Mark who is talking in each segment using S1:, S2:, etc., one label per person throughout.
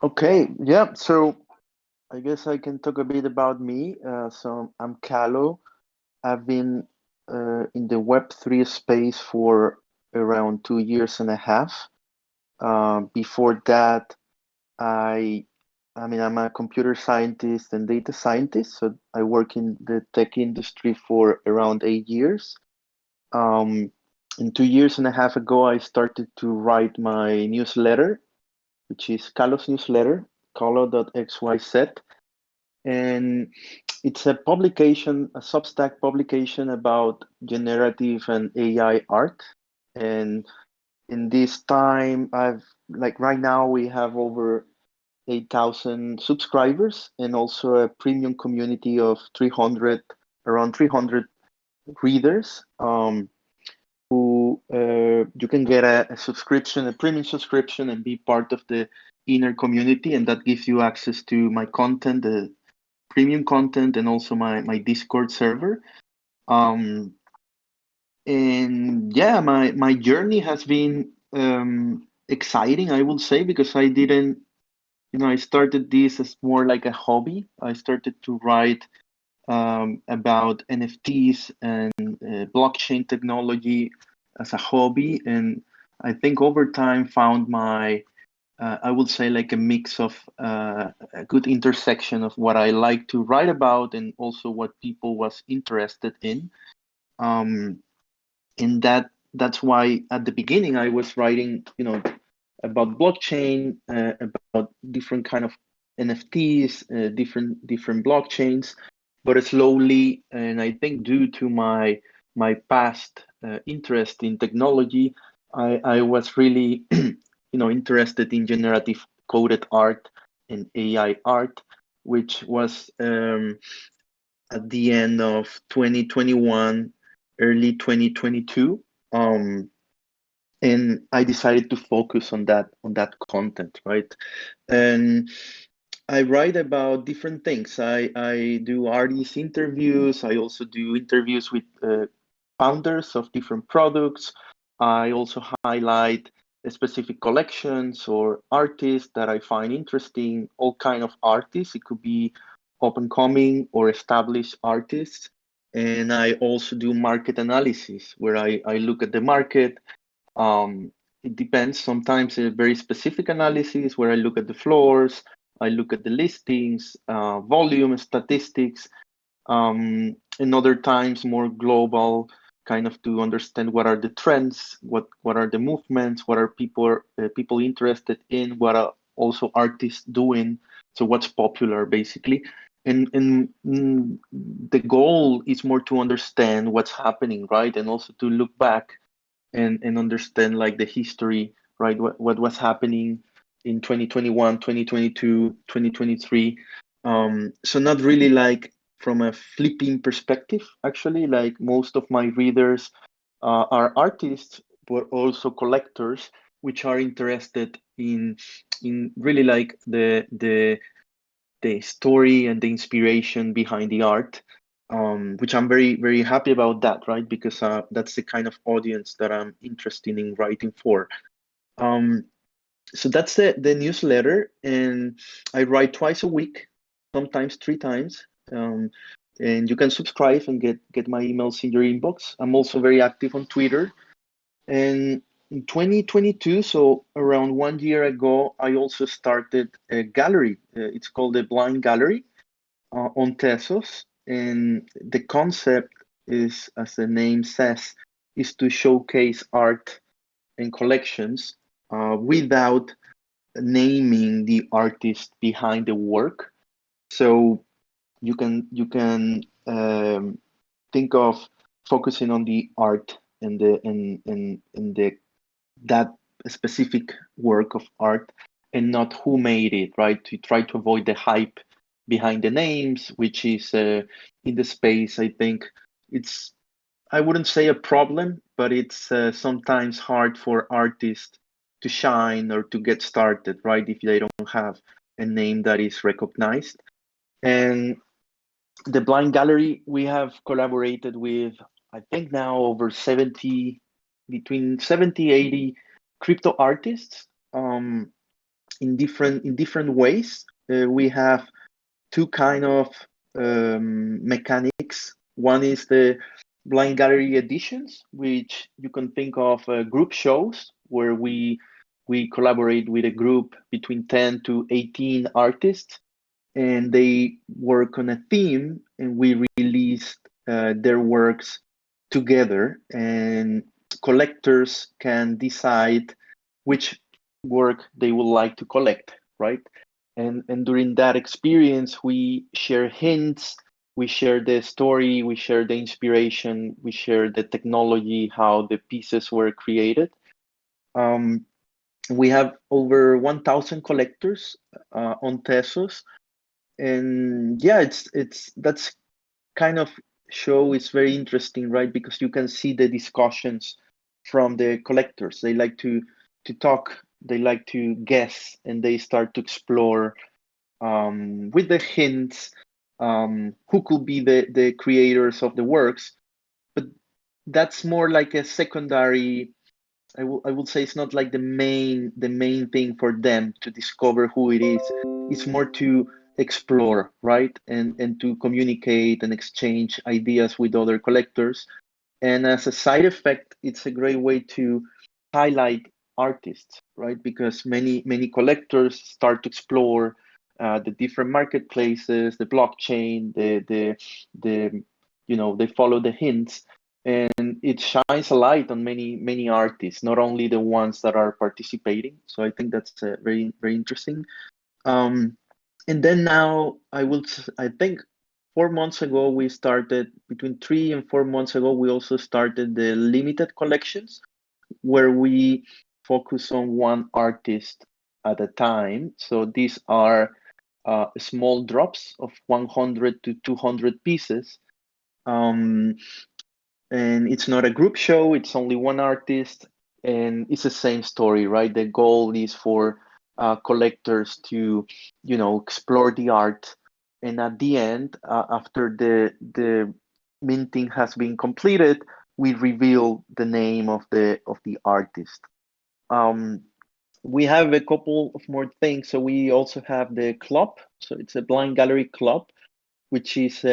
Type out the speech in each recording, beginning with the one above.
S1: Okay, yeah. So I guess I can talk a bit about me. So I'm Kaloh. I've been in the Web3 space for around 2 years and a half. Before that, I, I mean, I'm a computer scientist and data scientist. So I work in the tech industry for around 8 years. Um, and 2 years and a half ago, I started to write my newsletter, which is Kaloh's newsletter, kaloh.xyz. And it's a publication, a Substack publication about generative and AI art. And in this time, right now we have over 8,000 subscribers and also a premium community of 300, around 300 readers, who you can get a subscription, a premium subscription, and be part of the inner community. And that gives you access to my content, the premium content, and also my Discord server. Um, and yeah, my journey has been exciting, I will say, because I didn't, I started this as more like a hobby. I started to write about NFTs and blockchain technology as a hobby, and I think over time found my I would say like a mix of a good intersection of what I like to write about and also what people was interested in. Um, and that's why at the beginning I was writing, about blockchain, about different kind of NFTs, different blockchains. But slowly, and I think due to my past interest in technology, I was really interested in generative coded art and AI art, which was at the end of 2021, early 2022. Um, and I decided to focus on that content, right? And I write about different things. I do artist interviews. I also do interviews with founders of different products. I also highlight specific collections or artists that I find interesting, all kind of artists. It could be up and coming or established artists. And I also do market analysis where I look at the market. It depends. Sometimes a very specific analysis where I look at the floors, I look at the listings, volume statistics, and other times more global, kind of to understand what are the trends, what are the movements, what are people interested in, what are also artists doing. So what's popular basically. And the goal is more to understand what's happening, right? And also to look back and understand like the history, right? What was happening in 2021, 2022, 2023. So not really like from a flipping perspective, actually, like most of my readers are artists, but also collectors, which are interested in really like the story and the inspiration behind the art, which I'm very, very happy about that, right? Because that's the kind of audience that I'm interested in writing for. Um, so that's the newsletter, and I write twice a week, sometimes three times. And you can subscribe and get my emails in your inbox. I'm also very active on Twitter. And in 2022, so around 1 year ago, I also started a gallery. It's called the Blind Gallery on Tesos. And the concept is, as the name says, is to showcase art and collections without naming the artist behind the work. So you can think of focusing on the art and the that specific work of art and not who made it, right? To try to avoid the hype behind the names, which is in the space. I think it's, I wouldn't say a problem, but it's sometimes hard for artists to shine or to get started, right? If they don't have a name that is recognized. And the Blind Gallery, we have collaborated with, I think now over 70, between 70, 80 crypto artists. in different ways. We have two kind of mechanics. One is the blind gallery editions, which you can think of group shows where we collaborate with a group between 10 to 18 artists, and they work on a theme, and we released their works together, and collectors can decide which work they would like to collect, right? And during that experience, we share hints, we share the story, we share the inspiration, we share the technology, how the pieces were created. Um, we have over 1,000 collectors on Tesos, and yeah, it's that's kind of show is very interesting, right? Because you can see the discussions from the collectors. They like to talk, they like to guess, and they start to explore with the hints who could be the creators of the works. But that's more like a secondary. I would say it's not like the main thing for them to discover who it is. It's more to explore, right? And to communicate and exchange ideas with other collectors. And as a side effect, it's a great way to highlight artists, right? Because many collectors start to explore the different marketplaces, the blockchain, the they follow the hints, and it shines a light on many artists, not only the ones that are participating. So I think that's very interesting. Um, and then now I think 4 months ago we started, between 3 and 4 months ago we also started the limited collections, where we focus on one artist at a time. So these are small drops of 100 to 200 pieces. Um, and it's not a group show, it's only one artist, and it's the same story, right? The goal is for collectors to explore the art, and at the end, after the minting has been completed, we reveal the name of the artist. um, we have a couple of more things. So we also have the club, so it's a blind gallery club, which is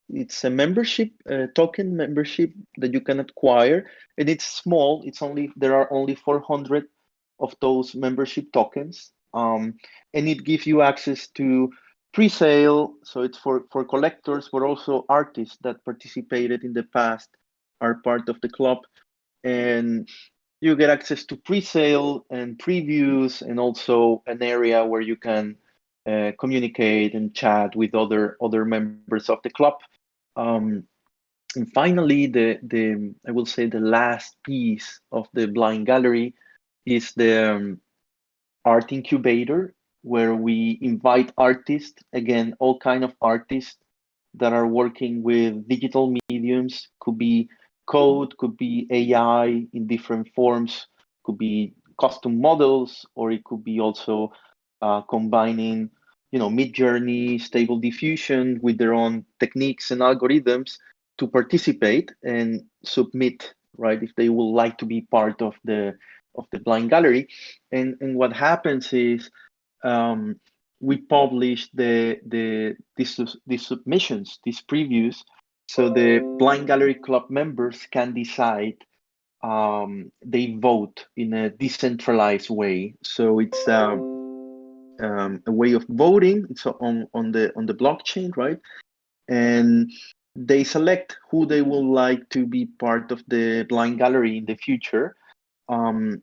S1: it's a membership, token membership that you can acquire, and it's small. There are only 400 of those membership tokens, and it gives you access to pre-sale. So it's for collectors, but also artists that participated in the past are part of the club, and you get access to pre-sale and previews, and also an area where you can communicate and chat with other members of the club. um, and finally, the I will say the last piece of the blind gallery is the art incubator, where we invite artists, again, all kind of artists that are working with digital mediums. Could be code, could be AI in different forms, could be custom models, or it could be also combining, mid-journey, stable diffusion with their own techniques and algorithms to participate and submit, right? If they would like to be part of the blind gallery. And what happens is, we publish these submissions, these previews, so the blind gallery club members can decide. They vote in a decentralized way, so it's a way of voting. It's on the blockchain, right? And they select who they would like to be part of the blind gallery in the future. Um,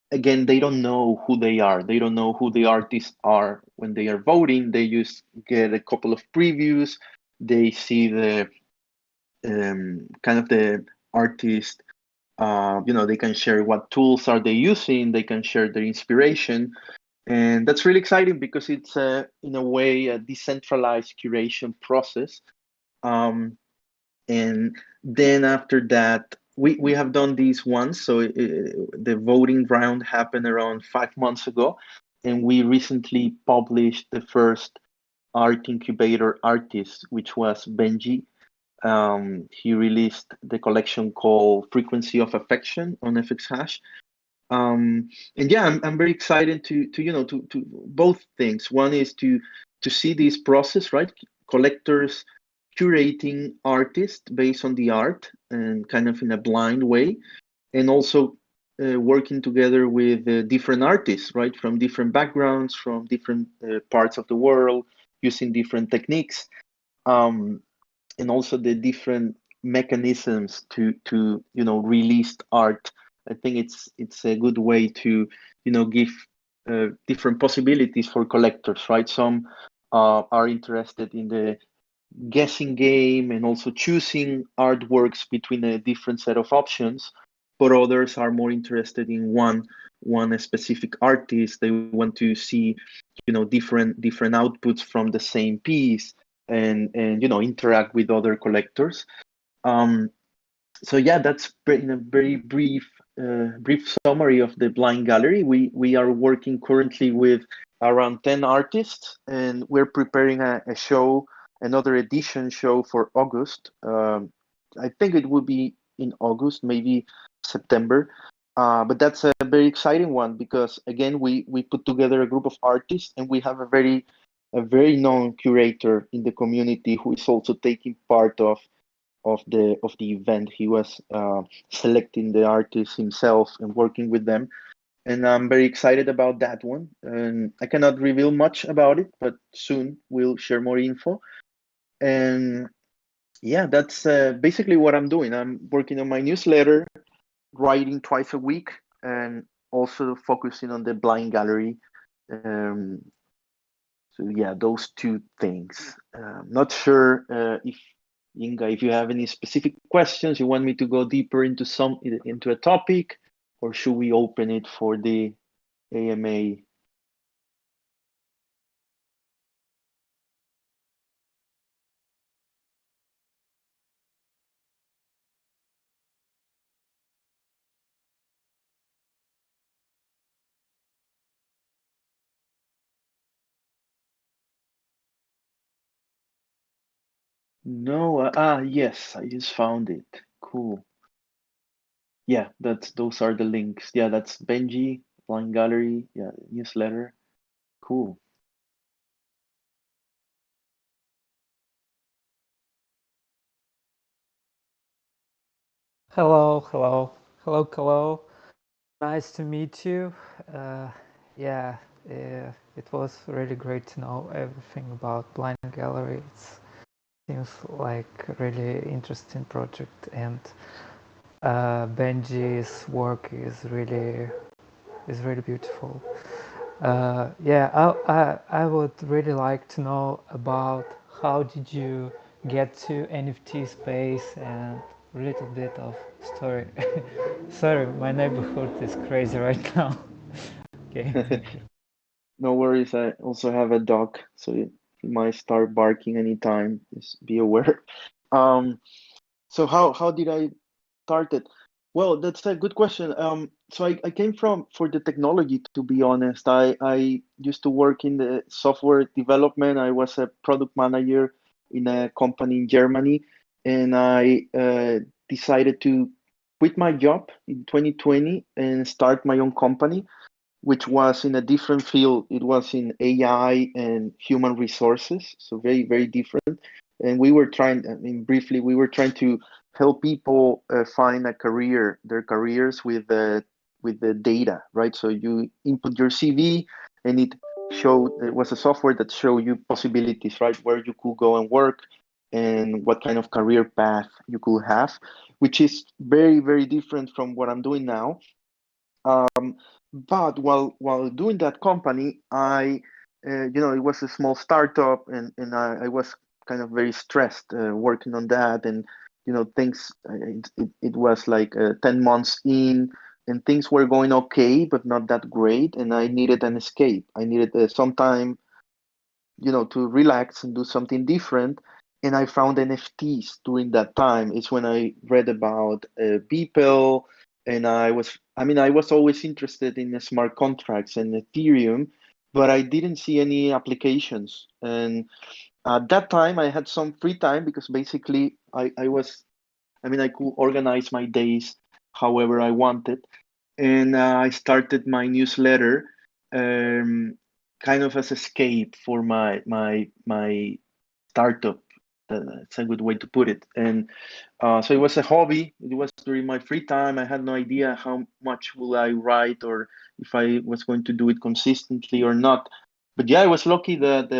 S1: Again, they don't know who they are. They don't know who the artists are when they are voting. They just get a couple of previews. They see the kind of the artist. They can share what tools are they using. They can share their inspiration, and that's really exciting because it's in a way a decentralized curation process. Um, and then after that, we have done these once. So the voting round happened around 5 months ago, and we recently published the first art incubator artist, which was Benji. He released the collection called Frequency of Affection on FX Hash, And yeah, I'm very excited to both things. One is to see this process, right? Collectors curating artists based on the art and kind of in a blind way, and also working together with different artists, right, from different backgrounds, from different parts of the world, using different techniques, um, and also the different mechanisms to release art. I think it's a good way to give different possibilities for collectors, right? Some are interested in the guessing game and also choosing artworks between a different set of options, but others are more interested in one specific artist. They want to see different outputs from the same piece, and interact with other collectors. um, so yeah, that's in a very brief summary of the blind gallery. We are working currently with around 10 artists, and we're preparing a show, another edition show for August. I think it will be in August, maybe September. But that's a very exciting one because again, we put together a group of artists, and we have a very known curator in the community who is also taking part of the event. He was selecting the artists himself and working with them, and I'm very excited about that one. And I cannot reveal much about it, but soon we'll share more info. And yeah, that's basically what I'm doing. I'm working on my newsletter, writing twice a week, and also focusing on the blind gallery. Um, so yeah, those two things. Not sure if Inga, if you have any specific questions, you want me to go deeper into a topic, or should we open it for the AMA? No, yes, I just found it. Cool. Yeah, those are the links. Yeah, that's Benji, Blind Gallery, yeah, newsletter. Cool.
S2: Hello, hello, hello, hello. Nice to meet you. Uh, yeah, it was really great to know everything about Blind Gallery. It seems like a really interesting project, and Benji's work is really beautiful. Yeah, I would really like to know about how did you get to NFT space and a little bit of story. Sorry, my neighborhood is crazy right now. Okay, thank you.
S1: No worries. I also have a dog, so he might start barking anytime. Just be aware. Um, so how did I start it? Well, that's a good question. So I came from for the technology, to be honest. I used to work in the software development. I was a product manager in a company in Germany, and I decided to quit my job in 2020 and start my own company, which was in a different field. It was in AI and human resources, so very, very different. And we were trying, I mean, briefly, we were trying to help people find a career, their careers with the data, right? So you input your CV, and it was a software that showed you possibilities, right? Where you could go and work, and what kind of career path you could have, which is very, very different from what I'm doing now. But while doing that company, it was a small startup, and I was kind of very stressed working on that, and things. It was like 10 months in, and things were going okay, but not that great, and I needed an escape. I needed some time, to relax and do something different. And I found NFTs during that time. It's when I read about Beeple, and I was always interested in the smart contracts and Ethereum, but I didn't see any applications. And at that time, I had some free time because basically I could organize my days however I wanted. and I started my newsletter, kind of as escape for my startup. That's a good way to put it. And so it was a hobby. It was during my free time. I had no idea how much will I write or if I was going to do it consistently or not. But yeah, I was lucky that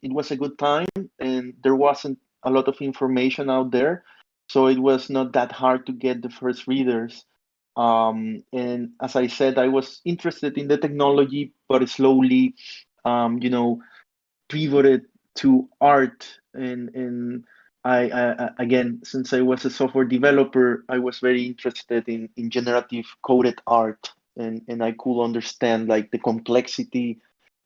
S1: it was a good time and there wasn't a lot of information out there. So it was not that hard to get the first readers. And as I said, I was interested in the technology, but slowly, pivoted to art. And again, since I was a software developer, I was very interested in generative coded art, and I could understand like the complexity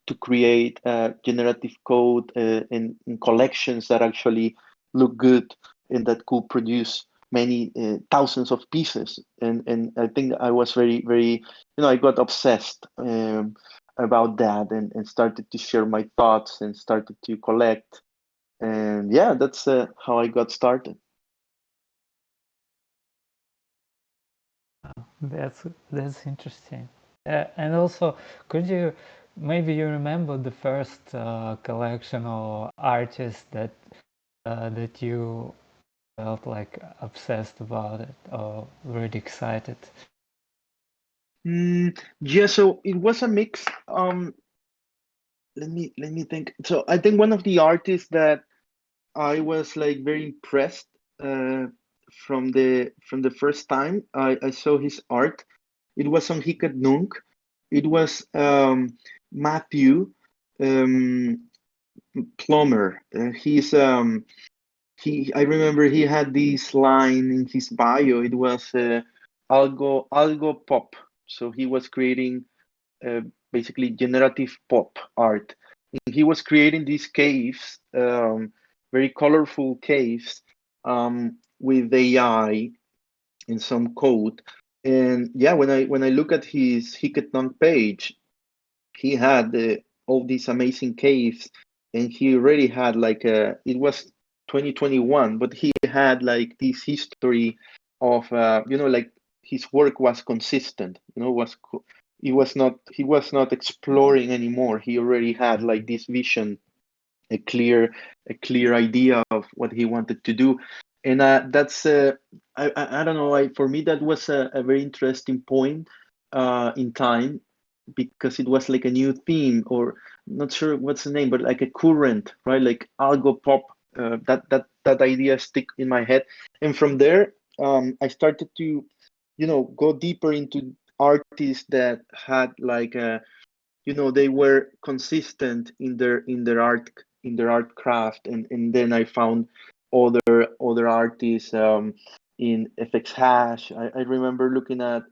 S1: to create generative code in collections that actually look good and that could produce many thousands of pieces. And I think I was very, I got obsessed about that and started to share my thoughts and started to collect. And yeah, that's how I got started.
S2: That's interesting. And also, could you maybe you remember the first collection or artist that you felt like obsessed about it or really excited?
S1: Yeah, so it was a mix. Let me think. So I think one of the artists that I was like very impressed uh, from the first time I saw his art. It was on Hikat Nunk. It was Matthew um, Plummer. I remember he had this line in his bio. It was algo pop. So he was creating uh, basically generative pop art. And he was creating these caves, very colorful caves, with AI and some code. And yeah, when I look at his Hackathon page, he had all these amazing caves, and he already had like it was 2021, but he had like this history of like his work was consistent. He was not exploring anymore. He already had like this vision, a clear idea of what he wanted to do. And that's I don't know, for me that was a very interesting point in time, because it was like a new theme, or not sure what's the name, but like a current, right? Like algo pop. That idea stick in my head, and from there, I started to, go deeper into artists that had like a, they were consistent in their art craft, and then I found other artists in FX Hash. I remember looking at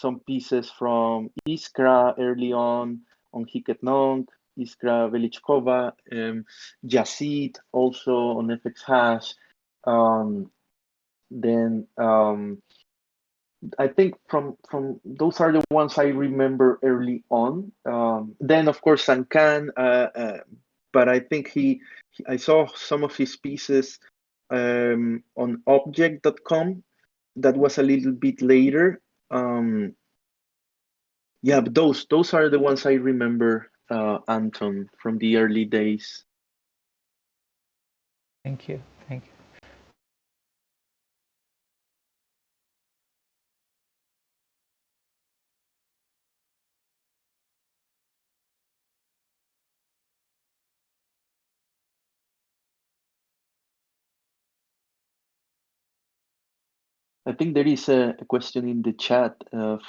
S1: some pieces from Iskra early on Hiketnong, Iskra Velichkova, Yazid also on FX Hash. Then I think from those are the ones I remember early on. Then of course Sankan, but I think I saw some of his pieces on object.com. That was a little bit later. Yeah, but those are the ones I remember, Anton, from the early days.
S2: Thank you, thank you.
S1: I think there is a question in the chat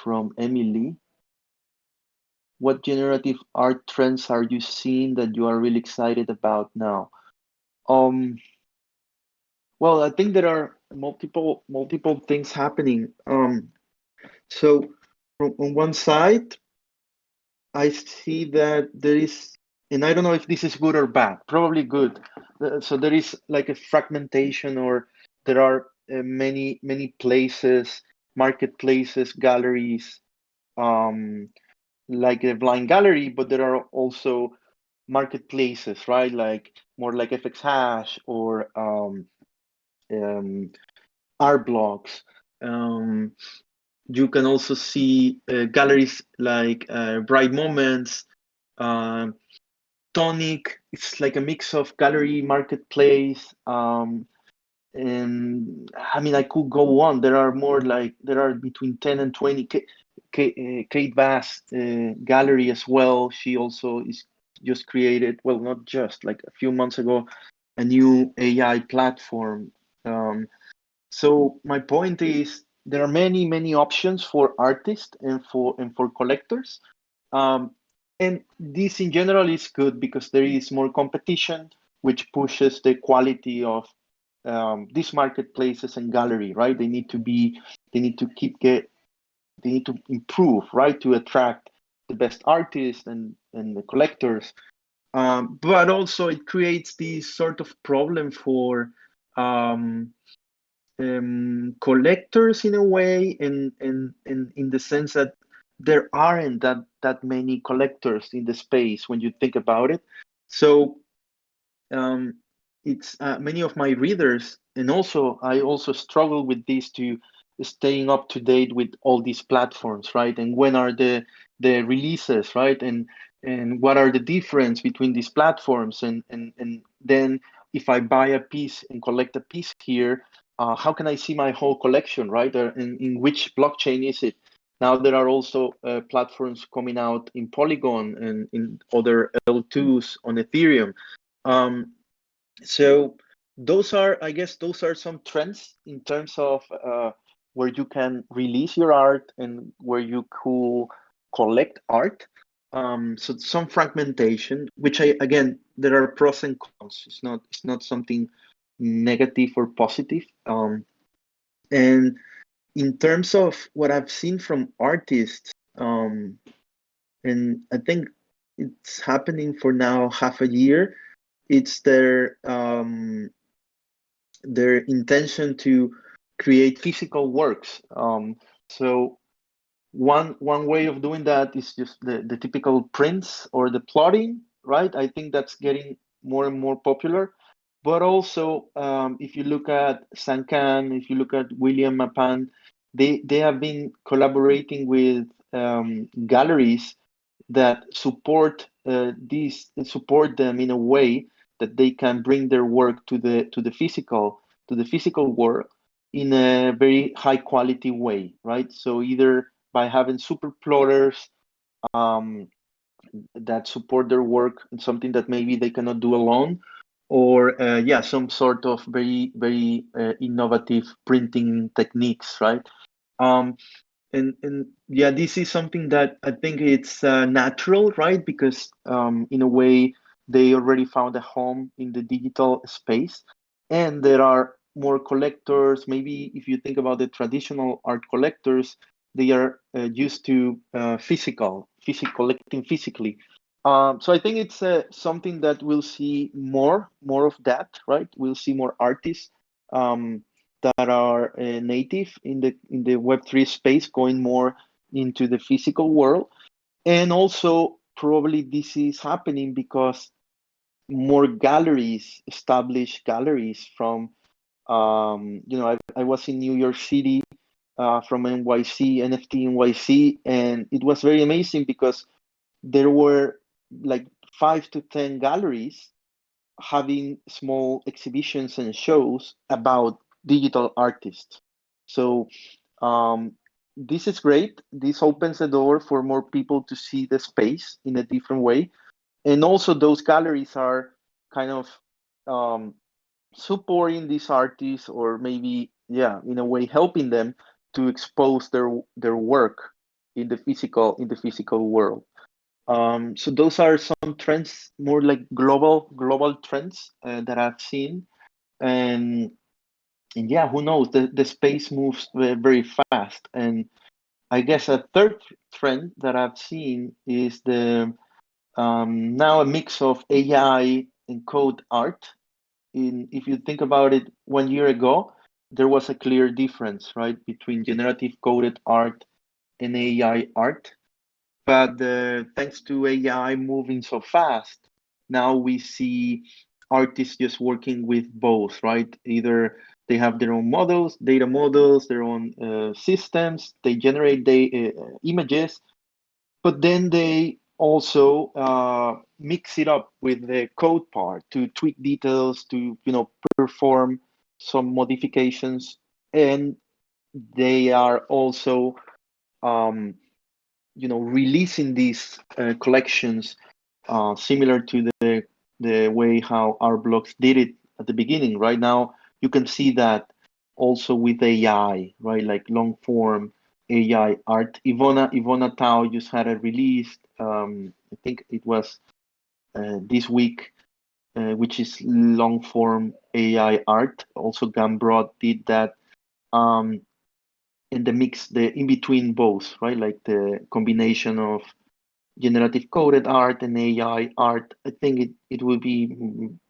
S1: from Emily. What generative art trends are you seeing that you are really excited about now? Um, well, I think there are multiple things happening. So on one side, I see that there is, and I don't know if this is good or bad, probably good. So there is like a fragmentation, or there are many places, marketplaces, galleries, um, like a blind gallery, but there are also marketplaces, right? Like more like FX Hash or um, art blocks. You can also see galleries like Bright Moments, uh, Tonic. It's like a mix of gallery marketplace. And I mean, I could go on. There are more like there are between 10 and 20. Kate Bass gallery as well. She also is just created, well, not just like a few months ago, a new AI platform. So my point is there are many options for artists and for collectors. Um, and this in general is good because there is more competition, which pushes the quality of these marketplaces and gallery, right? They need to they need to improve, right, to attract the best artists and the collectors. But also it creates this sort of problem for um, collectors in a way, and in the sense that there aren't that many collectors in the space when you think about it. So um, it's many of my readers, and also I also struggle with this to staying up to date with all these platforms, right? And when are the releases, right? And what are the difference between these platforms? And then if I buy a piece and collect a piece here, how can I see my whole collection, right? In which blockchain is it? Now there are also platforms coming out in Polygon and in other L2s on Ethereum. Um, so those are, I guess, those are some trends in terms of where you can release your art and where you could collect art. So some fragmentation, which again, there are pros and cons. It's not something negative or positive. And in terms of what I've seen from artists, and I think it's happening for now half a year. It's their intention to create physical works. So one way of doing that is just the typical prints or the plotting, right? I think that's getting more and more popular. But also, if you look at Sankan, if you look at William Mapan, they have been collaborating with galleries that support them in a way that they can bring their work to the physical world in a very high quality way, right? So either by having super plotters um, that support their work in something that maybe they cannot do alone, or yeah, some sort of very innovative printing techniques, right? Um, and yeah, this is something that I think it's natural, right? Because in a way they already found a home in the digital space, and there are more collectors. Maybe if you think about the traditional art collectors, they are used to physical collecting physically. So I think it's something that we'll see more of that, right? We'll see more artists. That are native in the Web3 space, going more into the physical world. And also, probably this is happening because more galleries, established galleries from, I was in New York City from NYC, NFT NYC, and it was very amazing because there were like 5 to 10 galleries having small exhibitions and shows about digital artists. So this is great. This opens the door for more people to see the space in a different way. And also those galleries are kind of um, supporting these artists, or maybe, yeah, in a way helping them to expose their work in the physical world. So those are some trends, more like global trends that I've seen, and yeah, who knows? The space moves very fast, and I guess a third trend that I've seen is the now a mix of AI and code art. If you think about it, 1 year ago there was a clear difference, right, between generative coded art and AI art. But thanks to AI moving so fast, now we see artists just working with both, right? Either they have their own models, data models, their own systems, they generate the images, but then they also mix it up with the code part to tweak details, to perform some modifications, and they are also releasing these collections similar to the way how our blogs did it at the beginning. Right now, you can see that also with AI, right? Like long form AI art. Ivona Tao just had a release. I think it was this week, which is long form AI art. Also, Gambrot did that. And the mix, the in between both, right? Like the combination of generative coded art and AI art. I think it will be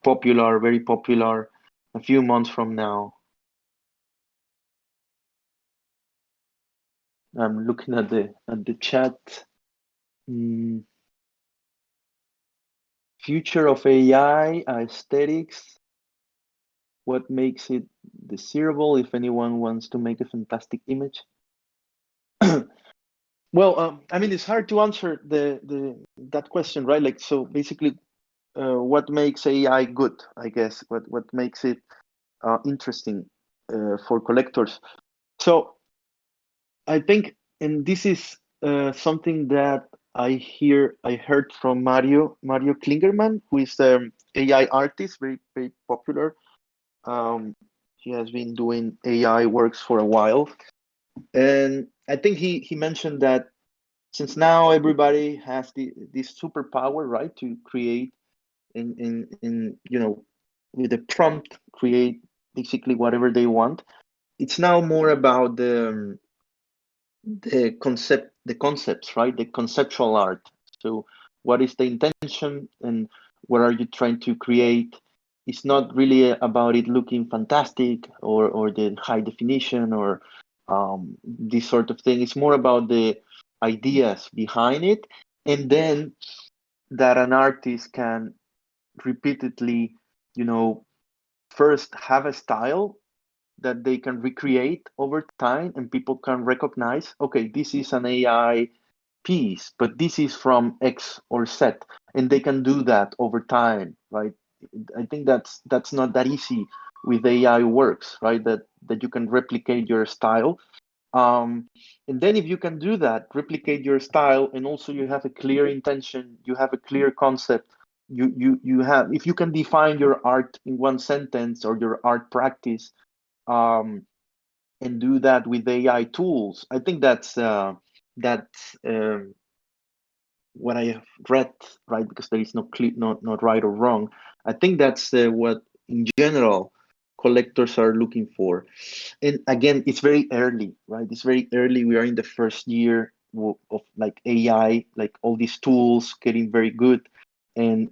S1: popular, very popular, a few months from now. I'm looking at the chat. Mm, future of AI aesthetics. What makes it desirable? If anyone wants to make a fantastic image. Well, I mean, it's hard to answer the that question, right? Like, so basically, what makes AI good? I guess what makes it interesting for collectors. So I think, and this is something that I heard from Mario Klingerman, who is AI artist, very popular. He has been doing AI works for a while, and I think he mentioned that since now everybody has this superpower, right, to create in with a prompt, create basically whatever they want. It's now more about the concepts, right? The conceptual art. So what is the intention and what are you trying to create? It's not really about it looking fantastic or the high definition or this sort of thing. It's more about the ideas behind it, and then that an artist can repeatedly, first have a style that they can recreate over time, and people can recognize, okay, this is an AI piece, but this is from X or Z, and they can do that over time, right? I think that's not that easy with AI works, right? That you can replicate your style. And then if you can do that, replicate your style, and also you have a clear intention, you have a clear concept, you have, if you can define your art in one sentence or your art practice, um, and do that with AI tools. I think that's what I have read, right? Because there is no clear, not right or wrong. I think that's what in general collectors are looking for. And again, it's very early, right? It's very early. We are in the first year of like AI, like all these tools getting very good, and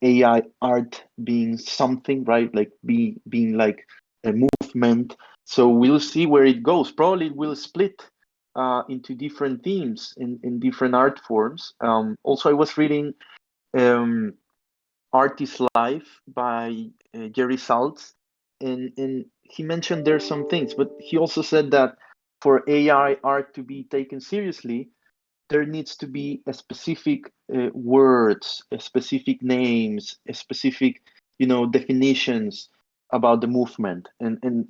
S1: AI art being something, right? Like being like a movement. So we'll see where it goes. Probably it will split into different themes in different art forms. Also, I was reading um, Artist Life by Jerry Saltz, and he mentioned there's some things, but he also said that for AI art to be taken seriously, there needs to be a specific words, a specific names, a specific, definitions about the movement, and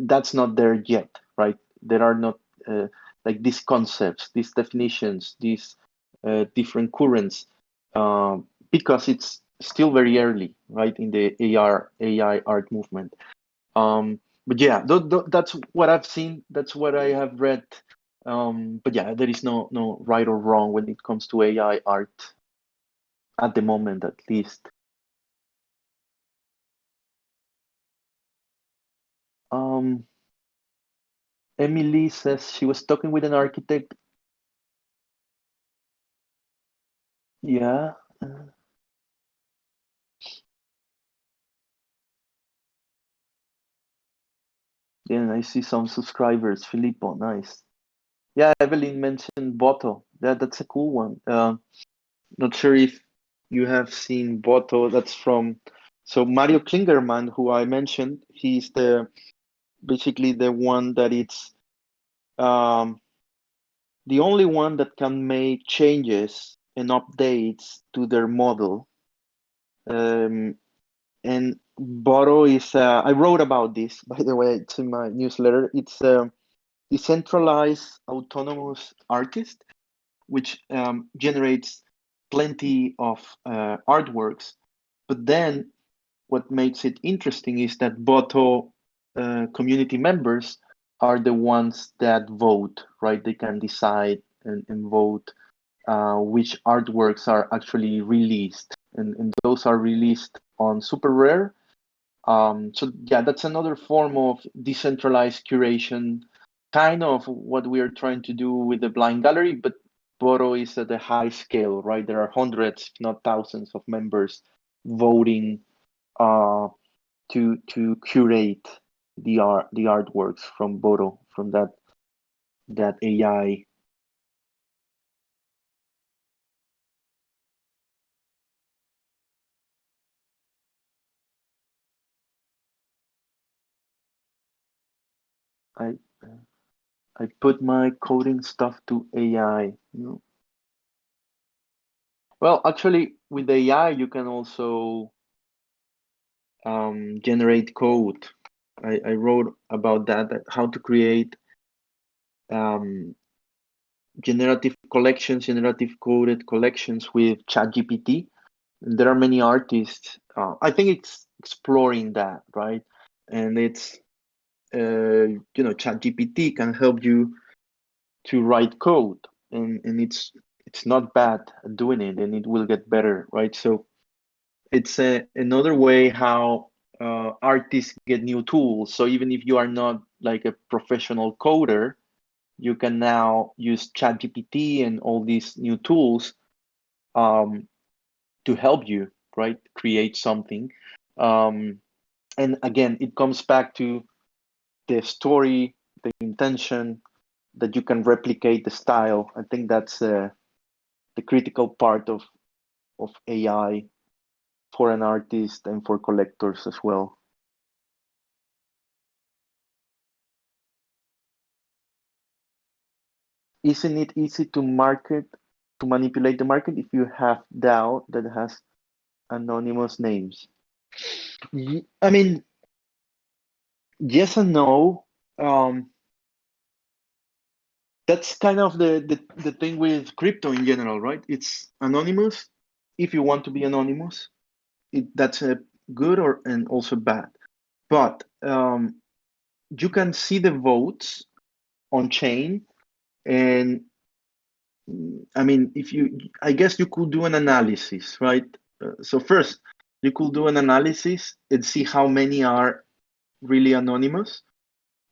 S1: that's not there yet, right? There are not like these concepts, these definitions, these different currents, because it's still very early, right, in the AI art movement. But yeah, that's what I've seen. That's what I have read. But yeah, there is no right or wrong when it comes to AI art at the moment, at least. Um, Emily says she was talking with an architect. Yeah. Then I see some subscribers. Filippo, nice. Yeah, Evelyn mentioned Boto. That's a cool one. Not sure if you have seen Boto. That's from so Mario Klingerman, who I mentioned. He's basically the one that it's um, the only one that can make changes and updates to their model. Um, and Boto is I wrote about this, by the way. It's in my newsletter. It's a decentralized autonomous artist which generates plenty of artworks. But then what makes it interesting is that Boto community members are the ones that vote, right? They can decide and vote which artworks are actually released. And those are released on Super Rare. So yeah, that's another form of decentralized curation, kind of what we are trying to do with the blind gallery, but Boro is at a high scale, right? There are hundreds, if not thousands, of members voting uh, to curate the artworks from Boro, from that AI. I I put my coding stuff to AI. Well, actually, with AI, you can also generate code. I wrote about that, how to create um, generative coded collections with ChatGPT. And there are many artists. I think it's exploring that, right? And it's ChatGPT can help you to write code, and it's not bad at doing it, and it will get better, right? So it's another way how artists get new tools. So even if you are not like a professional coder, you can now use ChatGPT and all these new tools um, to help you, right, create something. Um, and again, it comes back to the story, the intention, that you can replicate the style. I think that's the critical part of AI for an artist and for collectors as well. Isn't it easy to manipulate the market if you have DAO that has anonymous names? I mean, yes and no. Um, that's kind of the thing with crypto in general, right? It's anonymous if you want to be anonymous. That's a good or and also bad. But you can see the votes on chain, and I mean, I guess you could do an analysis, right? So first, you could do an analysis and see how many are really anonymous,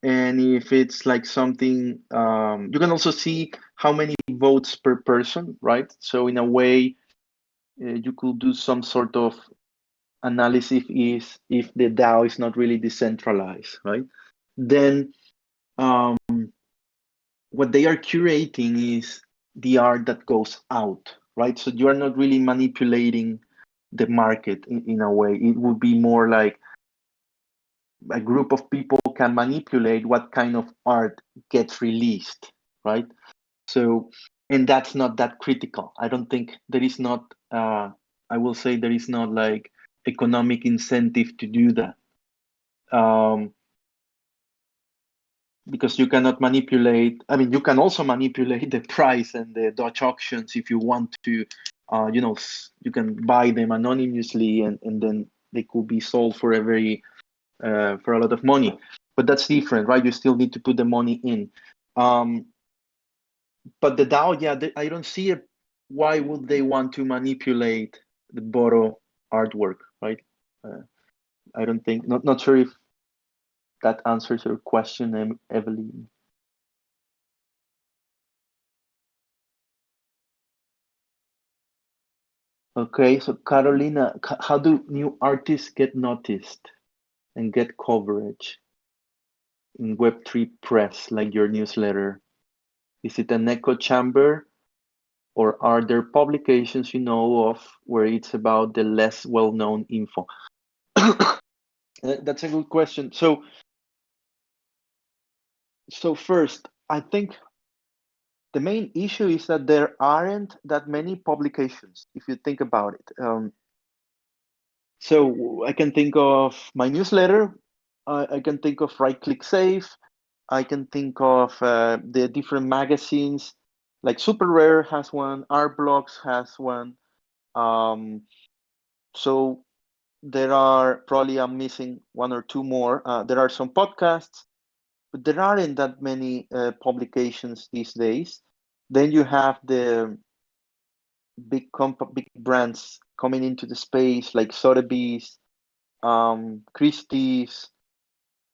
S1: and if it's like something, you can also see how many votes per person, right? So in a way, you could do some sort of analysis if the DAO is not really decentralized, right? Then um, what they are curating is the art that goes out, right? So you are not really manipulating the market in a way. It would be more like a group of people can manipulate what kind of art gets released, right? So, and that's not that critical. I don't think there is not, I will say there is not like economic incentive to do that. Um, because you cannot manipulate. I mean, you can also manipulate the price and the Dutch auctions if you want to. You can buy them anonymously, and then they could be sold for for a lot of money. But that's different, right? You still need to put the money in. Um, but the DAO, yeah, I don't see it. Why would they want to manipulate the Boro artwork, right? Uh, I don't think. Not sure if that answers your question, Evelyn. Okay, so Carolina, how do new artists get noticed and get coverage in Web3 press, like your newsletter? Is it an echo chamber? or are there publications you know of where it's about the less well-known info? That's a good question. So first, I think the main issue is that there aren't that many publications, if you think about it. So I can think of my newsletter. I can think of Right Click Save. I can think of the different magazines, like Super Rare has one, Art Blocks has one. Um, so there are probably I'm missing one or two more. There are some podcasts, but there aren't that many publications these days. Then you have the big brands coming into the space like Sotheby's, Christie's,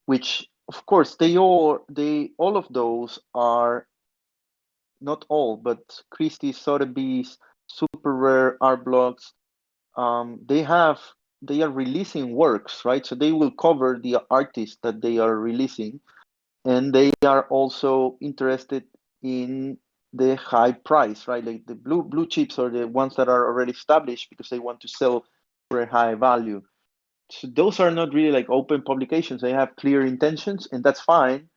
S1: which of course all of those are not all, but Christie's, Sotheby's, Super Rare, Art Blocks, they are releasing works, right? So they will cover the artists that they are releasing, and they are also interested in the high price, right? Like the blue chips are the ones that are already established because they want to sell for a high value. So those are not really like open publications. They have clear intentions, and that's fine.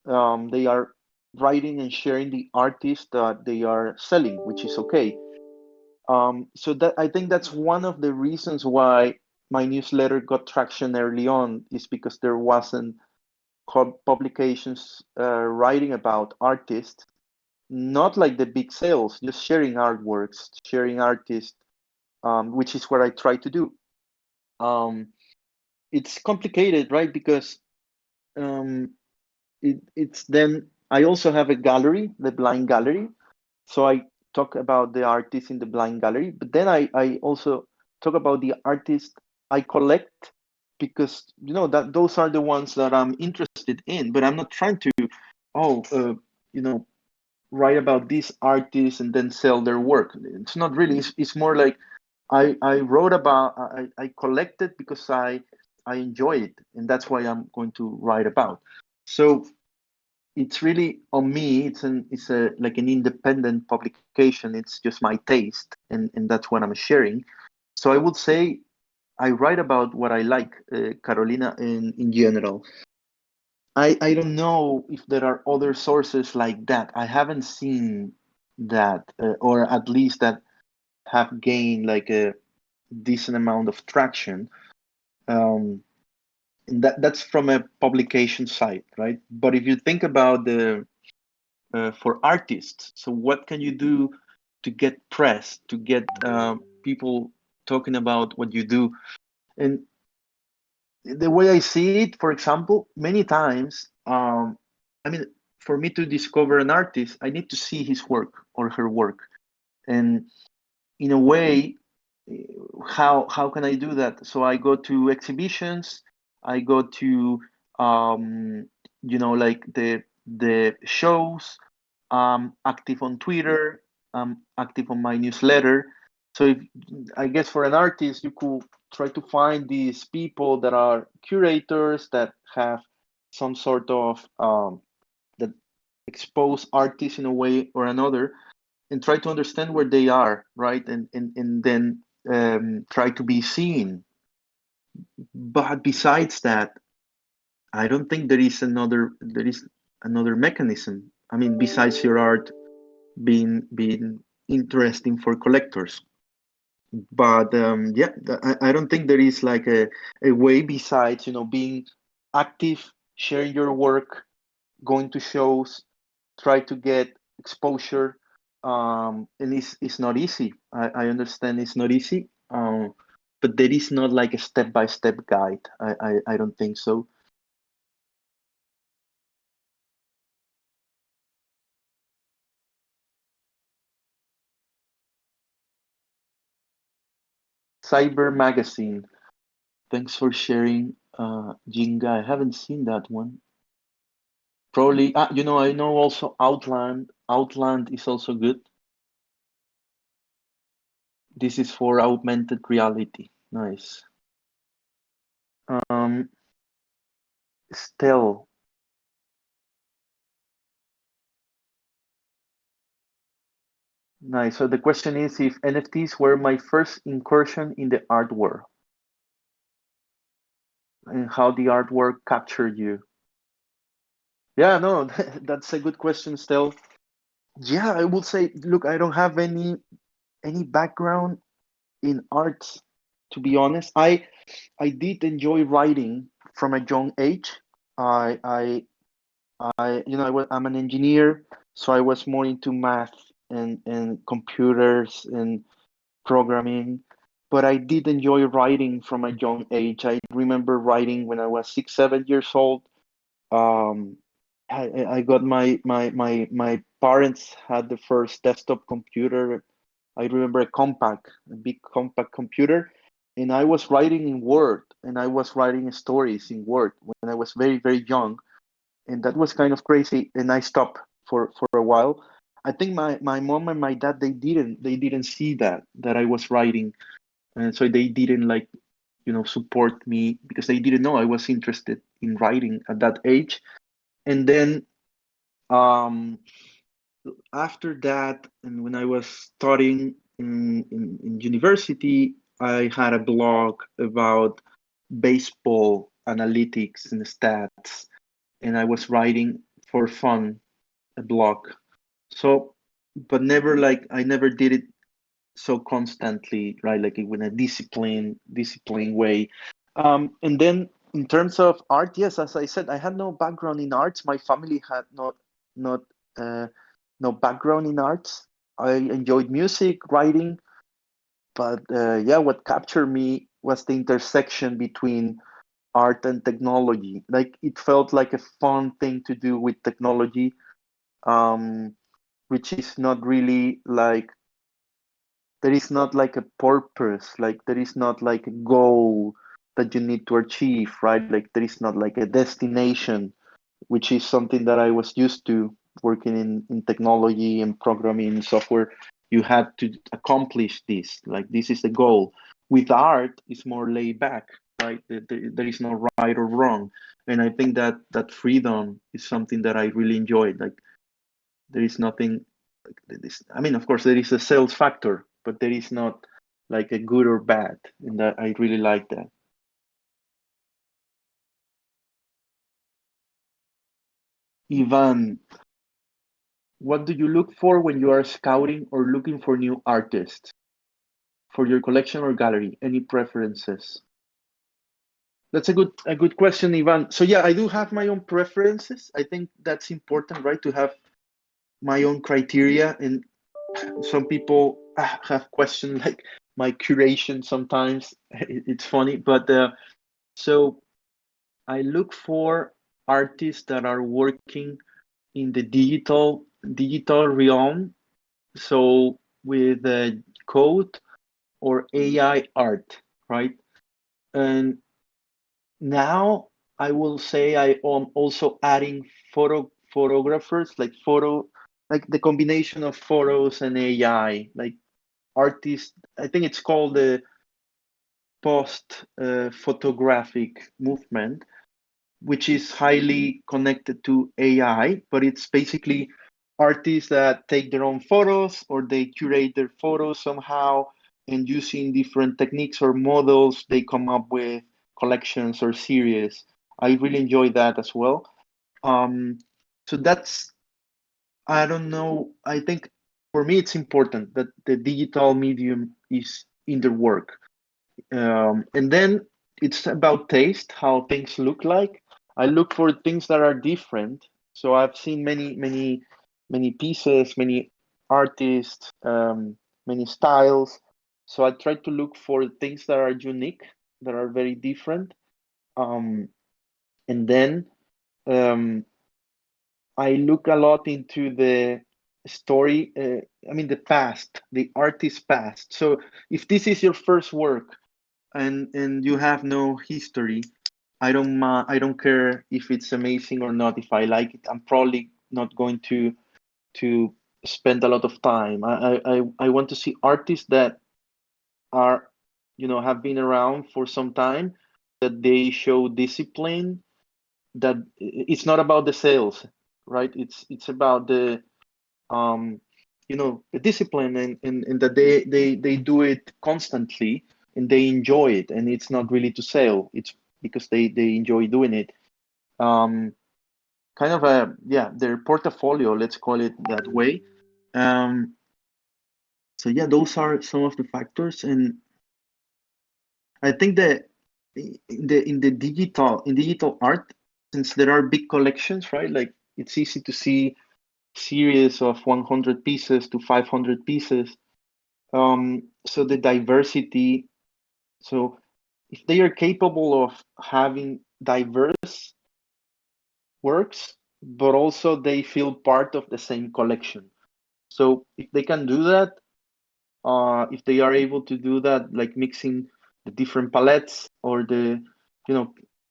S1: They are writing and sharing the artists that they are selling, which is okay. So that I think that's one of the reasons why my newsletter got traction early on, is because there wasn't publications writing about artists, not like the big sales, just sharing artworks, sharing artists, which is what I try to do. It's complicated, right? Because um, it's then I also have a gallery, the Blind Gallery. So I talk about the artists in the Blind Gallery, but then I also talk about the artists I collect, because that those are the ones that I'm interested in. But I'm not trying to, oh, write about these artists and then sell their work. It's not really. It's more like I wrote about, I collected because I enjoy it, and that's why I'm going to write about. So it's really on me. It's a like an independent publication. It's just my taste, and that's what I'm sharing. So I would say I write about what I like, Carolina, in general. I don't know if there are other sources like that. I haven't seen that, or at least that have gained like a decent amount of traction. And that's from a publication side, right? But if you think about the for artists, so what can you do to get press, to get people talking about what you do? And the way I see it, for example, many times, I mean, for me to discover an artist, I need to see his work or her work. And in a way, how can I do that? So I go to exhibitions, I go to like the shows. Active on Twitter, active on my newsletter. So I guess for an artist, you could try to find these people that are curators that have some sort of that expose artists in a way or another, and try to understand where they are, right? And then try to be seen. But besides that, I don't think there is another mechanism. I mean, besides your art being interesting for collectors. But yeah, I don't think there is like a way besides being active, sharing your work, going to shows, try to get exposure. And it's not easy. I understand it's not easy. But there is not like a step-by-step guide. I don't think so. Cyber Magazine. Thanks for sharing, Jinga. I haven't seen that one. Probably, I know also Outland. Outland is also good. This is for augmented reality. Nice. Um, Still, Nice. So the question is if NFTs were my first incursion in the art world and how the artwork captured you. Yeah, no, that's a good question still. Yeah, I will say, look, I don't have any background in arts, to be honest. I did enjoy writing from a young age. I I I'm an engineer, so I was more into math and computers and programming. But I did enjoy writing from a young age. I remember writing when I was 6, 7 years old. Um, I got my parents had the first desktop computer. I remember a big compact computer, and I was writing in Word, and I was writing stories in Word when I was very, very young, and that was kind of crazy. And I stopped for a while. I think my mom and my dad they didn't see that I was writing, and so they didn't like support me because they didn't know I was interested in writing at that age. And then um, after that, and when I was studying in university, I had a blog about baseball analytics and stats, and I was writing for fun a blog. So, but never like I never did it so constantly, right? Like in a discipline way. And then in terms of art, yes, as I said, I had no background in arts. My family had not uh, no background in arts. I enjoyed music, writing, but yeah, what captured me was the intersection between art and technology. Like it felt like a fun thing to do with technology, um, which is not really like there is not like a purpose, like there is not like a goal that you need to achieve, right? Like there is not like a destination, which is something that I was used to working in technology and programming software. You had to accomplish this, like this is the goal. With art, it's more laid back, right? There is no right or wrong. And I think that that freedom is something that I really enjoyed. Like there is nothing this, I mean, of course, there is a sales factor, but there is not like a good or bad, and that I really like that. Ivan, what do you look for when you are scouting or looking for new artists for your collection or gallery? Any preferences? That's a good question, Ivan. So yeah, I do have my own preferences. I think that's important, right? To have my own criteria, and some people have questioned like my curation sometimes. It's funny, but so I look for artists that are working in the digital realm, so with code or AI art, right? And now I will say I am also adding photographers, like the combination of photos and AI, like artists. I think it's called the post photographic movement, which is highly connected to AI, but it's basically artists that take their own photos or they curate their photos somehow, and using different techniques or models, they come up with collections or series. I really enjoy that as well. Um, so that's, I don't know, I think for me it's important that the digital medium is in the work, and then it's about taste, how things look like. I look for things that are different. So I've seen many pieces, many artists, many styles. So I try to look for things that are unique, that are very different. Um, and then um, I look a lot into the story, I mean, the past, the artist's past. So if this is your first work, and you have no history, I don't care if it's amazing or not. If I like it, I'm probably not going to spend a lot of time. I want to see artists that are have been around for some time, that they show discipline, that it's not about the sales, right? It's about the um the discipline, and that they do it constantly and they enjoy it, and it's not really to sell, it's because they enjoy doing it. Kind of their portfolio, let's call it that way. um, so yeah, those are some of the factors. And I think that in digital art, since there are big collections, right? Like it's easy to see series of 100 pieces to 500 pieces. So the diversity. So if they are capable of having diverse works, but also they feel part of the same collection. So if they can do that, if they are able to do that, like mixing the different palettes or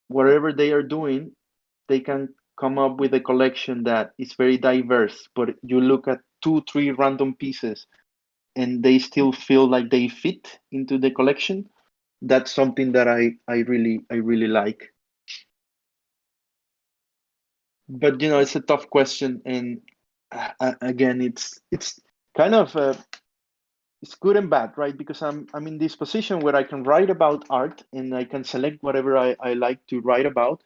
S1: whatever they are doing, they can come up with a collection that is very diverse. But you look at 2, 3 random pieces and they still feel like they fit into the collection. That's something that I really like. But it's a tough question, and again, it's kind of it's good and bad, right? Because I'm in this position where I can write about art and I can select whatever I like to write about,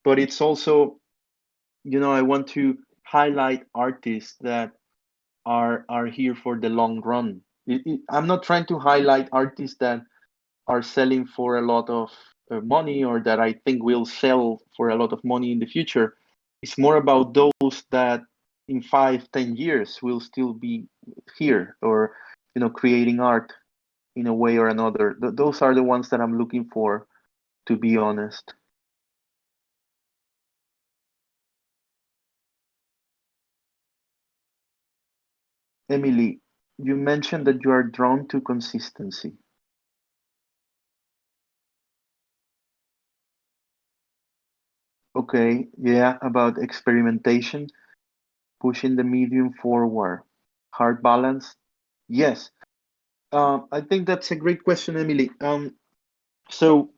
S1: but it's also, I want to highlight artists that are here for the long run. I'm not trying to highlight artists that are selling for a lot of money, or that I think will sell for a lot of money in the future. It's more about those that in 5, 10 years will still be here, or creating art in a way or another. Those are the ones that I'm looking for, to be honest. Emily, you mentioned that you are drawn to consistency. Okay, yeah, about experimentation, pushing the medium forward, hard balance. Yes, I think that's a great question, Emily. So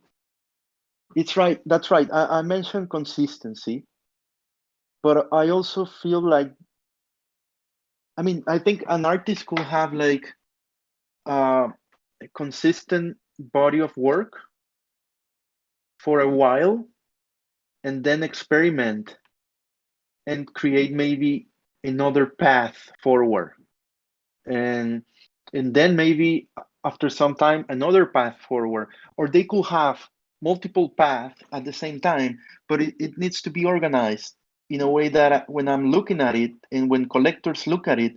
S1: it's right. That's right. I mentioned consistency, but I also feel like, I think an artist could have like a consistent body of work for a while, and then experiment and create maybe another path forward, and then maybe after some time another path forward, or they could have multiple paths at the same time, but it needs to be organized in a way that when I'm looking at it and when collectors look at it,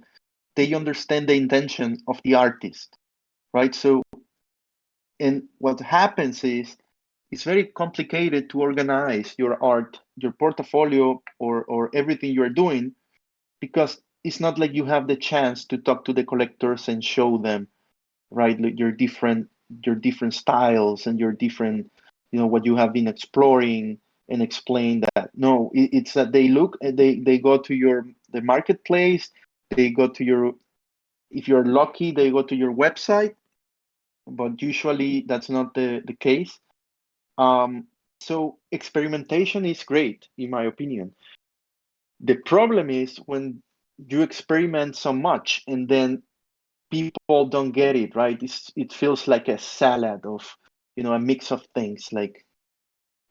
S1: they understand the intention of the artist, right? So, and what happens is it's very complicated to organize your art, your portfolio, or everything you're doing, because it's not like you have the chance to talk to the collectors and show them, right, like your different styles and your different, what you have been exploring, and explain that. No, it's that they look and they go to the marketplace, they go to your, if you're lucky, they go to your website, but usually that's not the case. So experimentation is great, in my opinion. The problem is when you experiment so much and then people don't get it, right? It feels like a salad of, a mix of things, like,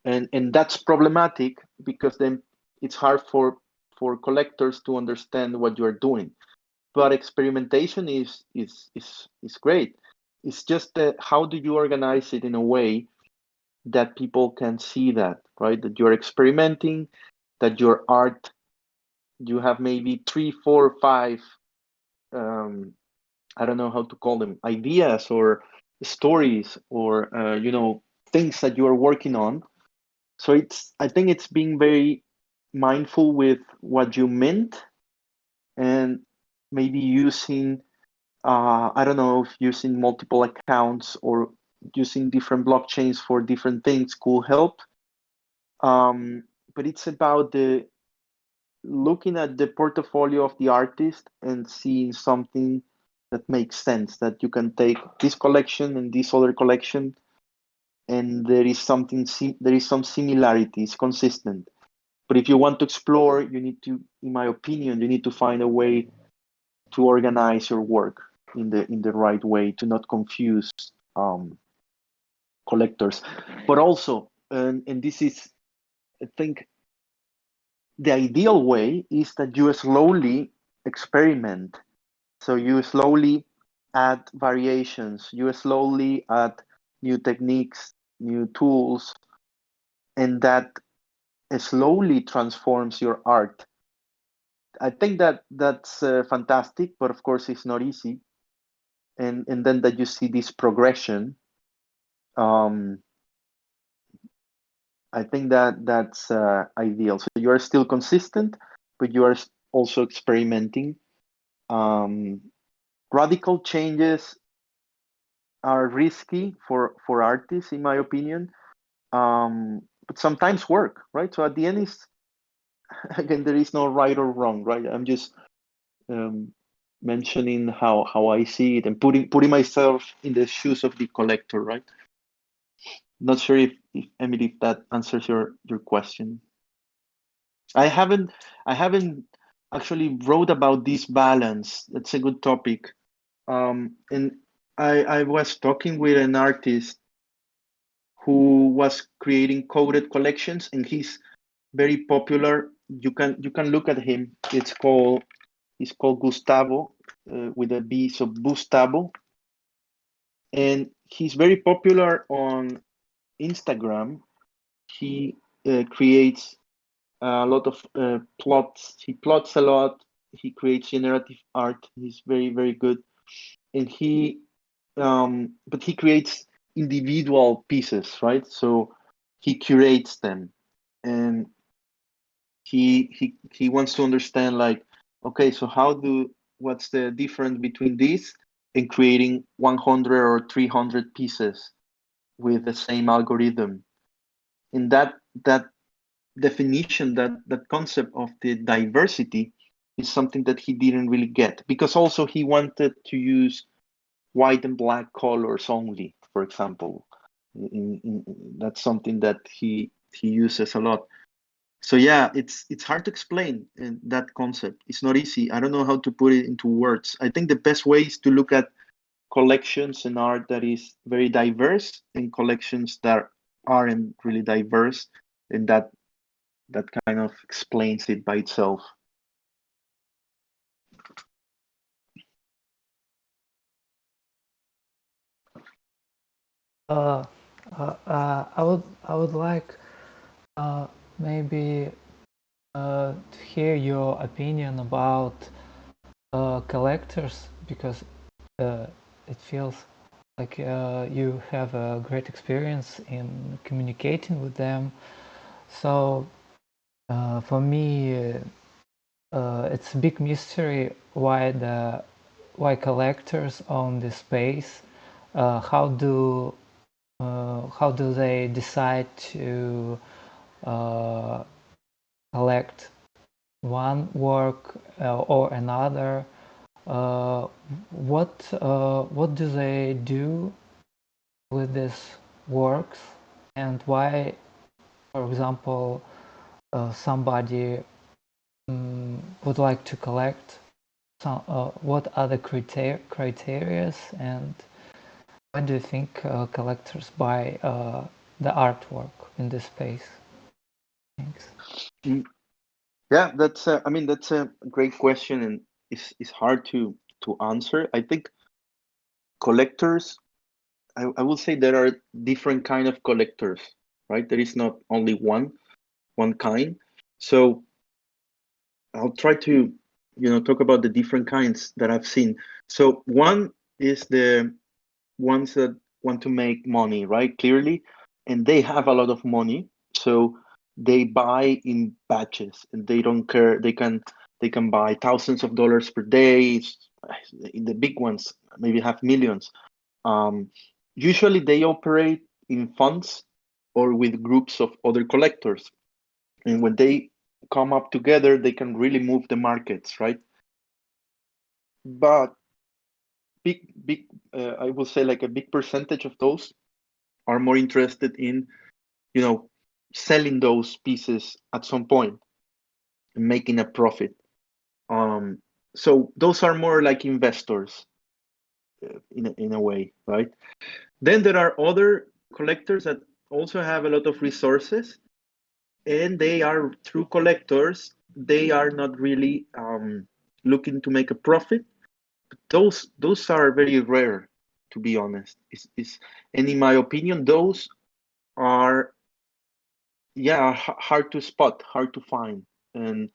S1: and that's problematic, because then it's hard for collectors to understand what you're doing. But experimentation is great. It's just that how do you organize it in a way that people can see that, right? That you're experimenting, that your art, you have maybe 3, 4, 5, um, I don't know how to call them, ideas or stories, or things that you are working on. So I think it's being very mindful with what you meant, and maybe using, I don't know if using multiple accounts or using different blockchains for different things could help. But it's about the looking at the portfolio of the artist and seeing something that makes sense, that you can take this collection and this other collection, and there is some similarities, consistent. But if you want to explore, you need to, in my opinion, you need to find a way to organize your work in the right way, to not confuse collectors. But also, and this is, I think, the ideal way is that you slowly experiment. So you slowly add variations, you slowly add new techniques, new tools, and that slowly transforms your art. I think that that's fantastic, but of course it's not easy. And then that you see this progression, um, I think that that's ideal. So you are still consistent, but you are also experimenting. Um, Radical changes are risky for artists, in my opinion, but sometimes work, right? So at the end, is again, there is no right or wrong, right? I'm just um, mentioning how I see it and putting myself in the shoes of the collector, right? Not sure if Emily, if that answers your question. I haven't I haven't actually wrote about this balance. That's a good topic. And I was talking with an artist who was creating coded collections, and he's very popular. You can look at him. He's called Gustavo, with a B, so Gustavo, and he's very popular on Instagram. He creates a lot of plots. He plots a lot. He creates generative art. He's very good, and but he creates individual pieces, right? So he curates them, and he wants to understand, like, okay, so what's the difference between this and creating 100 or 300 pieces with the same algorithm? And that definition, that concept of the diversity, is something that he didn't really get, because also he wanted to use white and black colors only, for example. That's something that he uses a lot. So yeah, it's hard to explain that concept. It's not easy. I don't know how to put it into words. I think the best way is to look at collections and art that is very diverse, and collections that aren't really diverse, and that kind of explains it by itself.
S2: Uh, I would like uh, maybe to hear your opinion about collectors, because uh, it feels like you have a great experience in communicating with them. So for me, it's a big mystery why collectors own this space. How do they decide to uh, collect one work or another? What do they do with these works, and why, for example, somebody would like to collect some, what are the criteria, and why do you think collectors buy the artwork in this space? Thanks.
S1: Mm, Yeah, I mean, that's a great question, and it's hard to answer. I think collectors, I will say there are different kind of collectors, right? There is not only one kind. So I'll try to, talk about the different kinds that I've seen. So one is the ones that want to make money, right? Clearly, and they have a lot of money, so they buy in batches, and they don't care. They can buy thousands of dollars per day. In the big ones, maybe have millions. Um, Usually, they operate in funds or with groups of other collectors, and when they come up together, they can really move the markets, right? But big, I will say, like, a big percentage of those are more interested in, you know, selling those pieces at some point and making a profit. Um, So those are more like investors in a way, right? Then there are other collectors that also have a lot of resources, and they are true collectors. They are not really looking to make a profit. Those are very rare, to be honest. And in my opinion, those are hard to spot, hard to find, and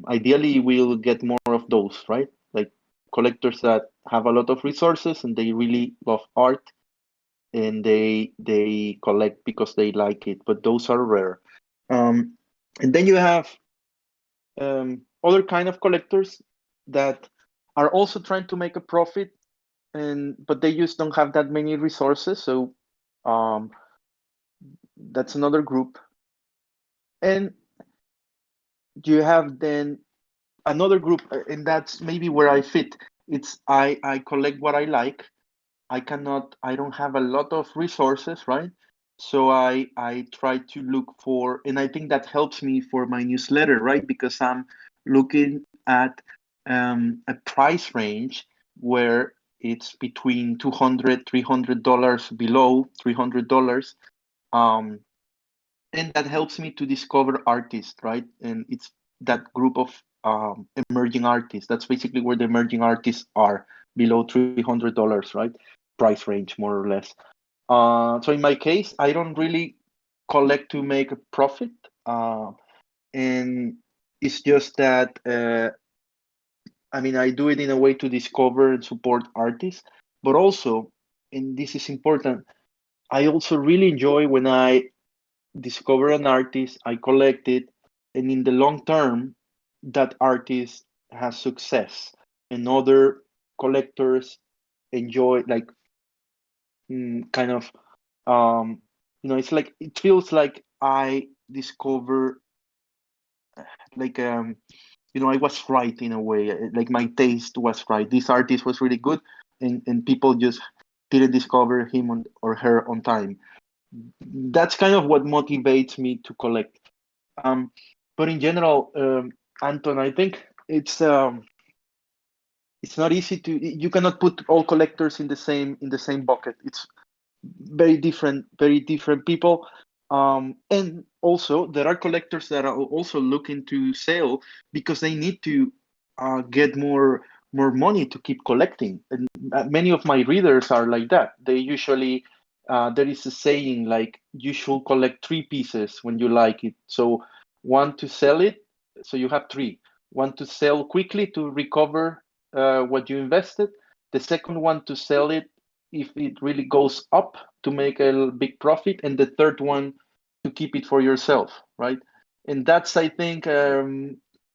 S1: ideally we'll get more of those, right? Like collectors that have a lot of resources and they really love art and they collect because they like it, but those are rare. And then you have other kind of collectors that are also trying to make a profit, and but they just don't have that many resources. So um, that's another group. And you have then another group, and that's maybe where I fit. It's I collect what I like. I don't have a lot of resources, right? So I try to look for, and I think that helps me for my newsletter, right? Because I'm looking at a price range where it's between $200, $300, below $300. Um, and that helps me to discover artists, right? And it's that group of emerging artists. That's basically where the emerging artists are, below $300, right? Price range, more or less. So in my case, I don't really collect to make a profit, and it's just that I mean, I do it in a way to discover and support artists, but also, and this is important, I also really enjoy when I discover an artist, I collect it, and in the long term, that artist has success, and other collectors enjoy, like, kind of, it's like it feels like I discover, like, I was right in a way, like my taste was right. This artist was really good, and people just didn't discover him or her on time. That's kind of what motivates me to collect. Um, but in general, Anton, I think it's not easy to. You cannot put all collectors in the same bucket. It's very different people. And also, there are collectors that are also looking to sell because they need to get more money to keep collecting. And many of my readers are like that. They usually there is a saying like you should collect three pieces when you like it. So one to sell it, so you have three. One to sell quickly to recover what you invested. The second one to sell it if it really goes up to make a big profit, and the third one to keep it for yourself, right? And that's, I think,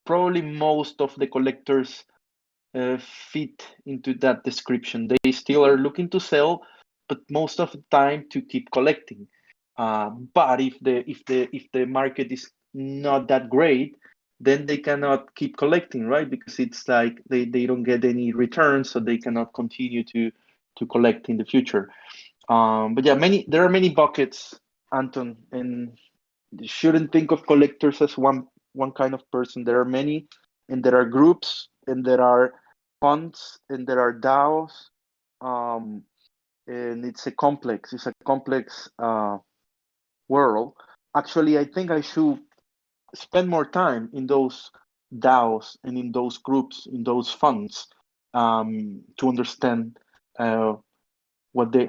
S1: probably most of the collectors fit into that description. They still are looking to sell, but most of the time to keep collecting. But if the market is not that great, then they cannot keep collecting, right? Because it's like they don't get any returns, so they cannot continue to collect in the future. But yeah, there are many buckets, Anton, and you shouldn't think of collectors as one kind of person. There are many, and there are groups, and there are funds, and there are DAOs, and it's a complex world. Actually, I think I should spend more time in those DAOs and in those groups, in those funds, to understand uh,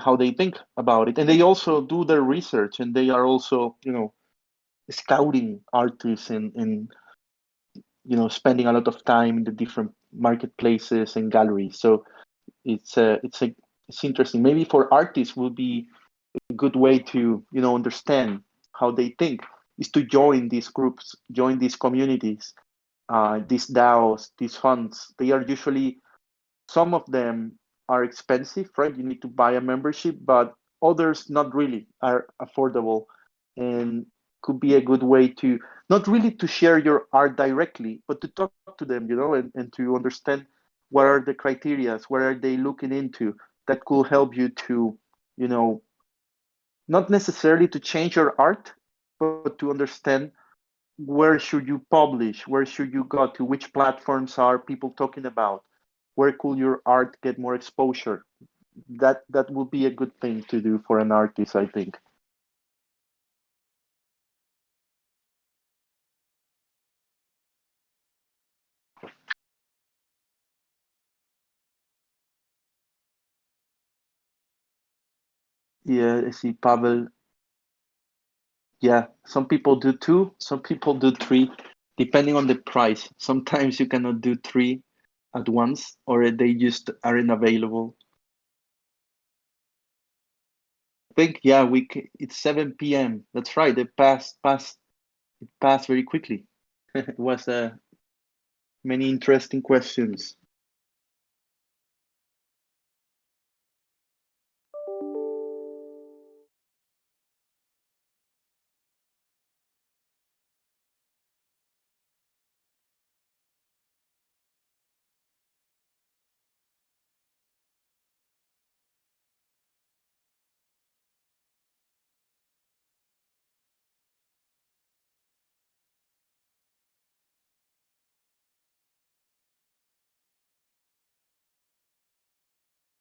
S1: how they think about it, and they also do their research, and they are also scouting artists, and spending a lot of time in the different marketplaces and galleries. So it's interesting. Maybe for artists will be a good way to understand how they think, is to join these groups, join these communities, these DAOs, these funds. They are usually, some of them are expensive, right? You need to buy a membership, but others not really, are affordable, and could be a good way to not really to share your art directly, but to talk to them, and to understand what are the criterias, what are they looking into, that could help you to, you know, not necessarily to change your art, but to understand where should you publish? Where should you go to? Which platforms are people talking about? Where could your art get more exposure? That would be a good thing to do for an artist, I think. Yeah, I see Pavel. Yeah, some people do two, some people do three, depending on the price. Sometimes you cannot do three at once, or they just aren't available. I think, yeah, it's 7 p.m. That's right. It passed very quickly. It was many interesting questions.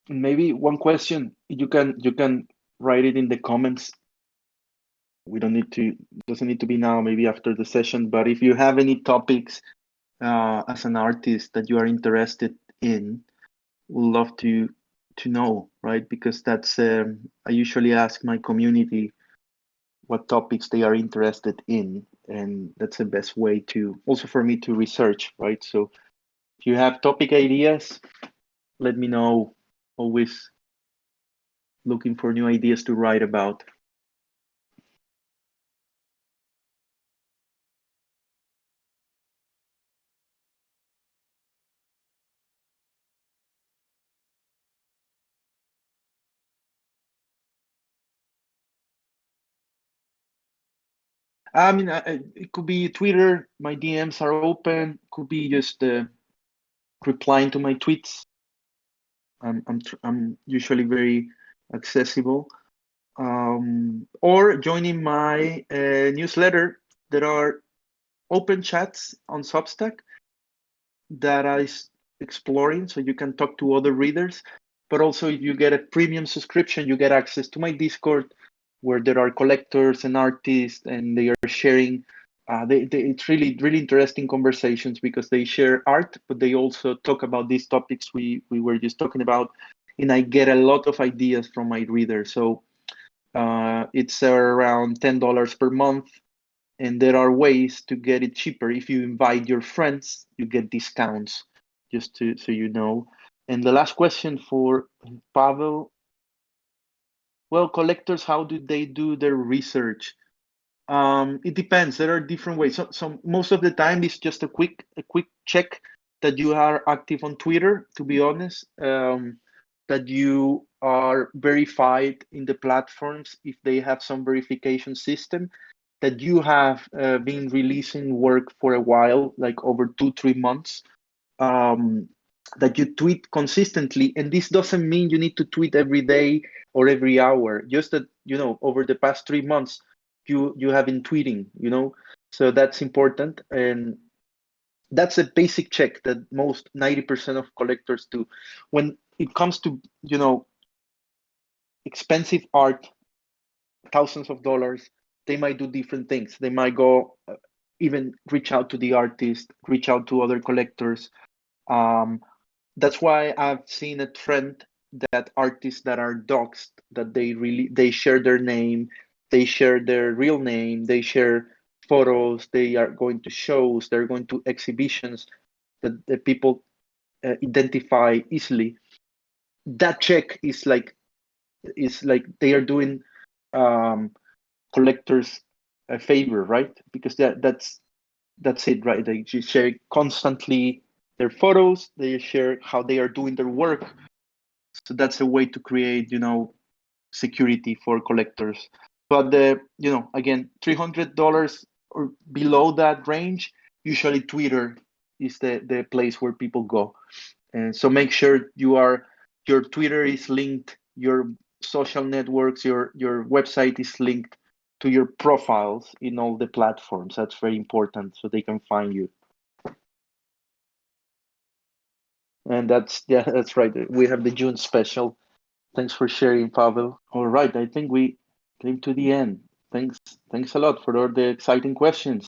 S1: Maybe one question, you can write it in the comments. We don't need to, doesn't need to be now, maybe after the session, but if you have any topics as an artist that you are interested in, would love to know, right? Because that's I usually ask my community what topics they are interested in, and that's the best way to also for me to research, right? So if you have topic ideas, let me know. Always looking for new ideas to write about. I mean, it could be Twitter. My DMs are open. Could be just replying to my tweets. I'm usually very accessible. Or joining my newsletter. There are open chats on Substack that exploring, so you can talk to other readers. But also, if you get a premium subscription, you get access to my Discord, where there are collectors and artists, and they are sharing. It's really interesting conversations because they share art, but they also talk about these topics we were just talking about, and I get a lot of ideas from my readers. So it's around $10 per month, and there are ways to get it cheaper. If you invite your friends, you get discounts, just to so you know. And the last question for Pavel. Well, collectors, how do they do their research? It depends. There are different ways. So most of the time, it's just a quick check that you are active on Twitter. To be honest, that you are verified in the platforms if they have some verification system. That you have been releasing work for a while, like over 2-3 months. Um, that you tweet consistently, and this doesn't mean you need to tweet every day or every hour. Just that over the past 3 months you have been tweeting, so that's important, and that's a basic check that most 90% of collectors do. When it comes to expensive art, thousands of dollars, they might do different things. They might go even reach out to the artist, reach out to other collectors. That's why I've seen a trend that artists that are doxxed, that they share their name, they share their real name, they share photos, they are going to shows, they're going to exhibitions that people identify easily. That check is like they are doing um, collectors a favor, right? Because that's it, right? They just share constantly their photos, they share how they are doing their work. So that's a way to create, security for collectors. But again, $300 or below that range, usually Twitter is the place where people go. And so make sure your Twitter is linked, your social networks, your website is linked to your profiles in all the platforms. That's very important, so they can find you. And that's right. We have the June special. Thanks for sharing, Pavel. All right, I think we came to the end. Thanks a lot for all the exciting questions.